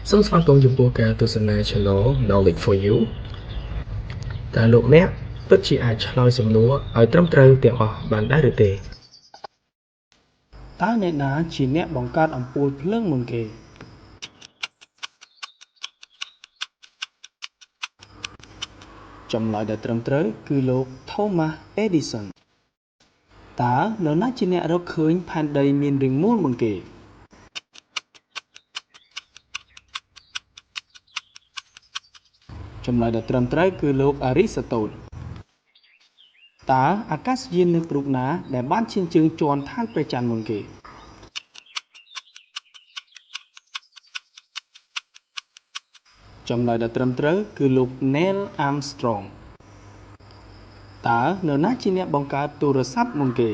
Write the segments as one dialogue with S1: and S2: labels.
S1: សូមស្វាគមន៍ចំពោះការទស្សនា Channel Knowledge for You តើលោកអ្នកពិតជាអាចឆ្លើយសំណួរឲ្យត្រឹមត្រូវទាំងអស់បានដែរឬទេ
S2: តើអ្នកណាជាអ្នកបង្កើតអំពូលភ្លើងមុនគេចម្លើយដែលត្រឹមត្រូវគឺលោក Thomas Edison តើនរណាជាអ្នករកឃើញផែនដីមានរាងមូលមុនគេចម្លើយដែលត្រឹមត្រូវគឺលោក Aristotle តើអាកាសយាននៅព្រុកណាដែលបានឈានជើងជាន់ឋានព្រះច័ន្ទមុនគេចម្លើយដែលត្រឹមត្រូវគឺលោក Neil Armstrong តើនរណាជាអ្នកបង្កើតទូរស័ព្ទមុនគេ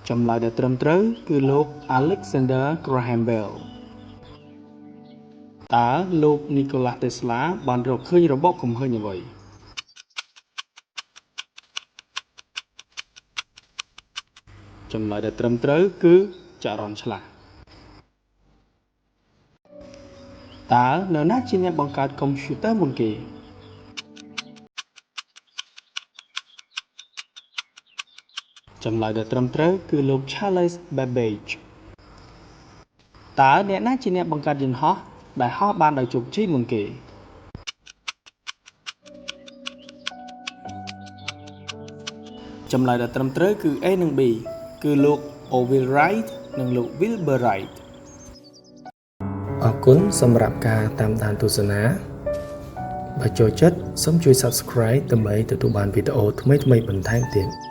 S2: ចម្លើយដែលត្រឹមត្រូវគឺលោក Alexander Graham Bell តើលោក Nikola Tesla បានរកឃើញរបបកំហើញអ្វីចម្លើយដែលត្រឹមត្រូវគឺចរន្តឆ្លាស់តើនរណាជាអ្នកបង្កើតកុំព្យូទ័រមុនគេចម្លើយដែលត្រឹមត្រូវគឺលោក Charles Babbage តើអ្នកណាជាអ្នកបង្កើតយន្តហោះដែលហោះបានដោយជោគជ័យមុនគេចម្លើយដែលត្រឹមត្រូវគឺ A និង B គឺលោក Orville Wright និងលោក Wilbur Wright
S1: អរគុណសម្រាប់ការតាមដានទស្សនាបើចូលចិត្តសូមជួយ Subscribe ដើម្បីទទួលបានវីដេអូថ្មីៗបន្ថែមទៀត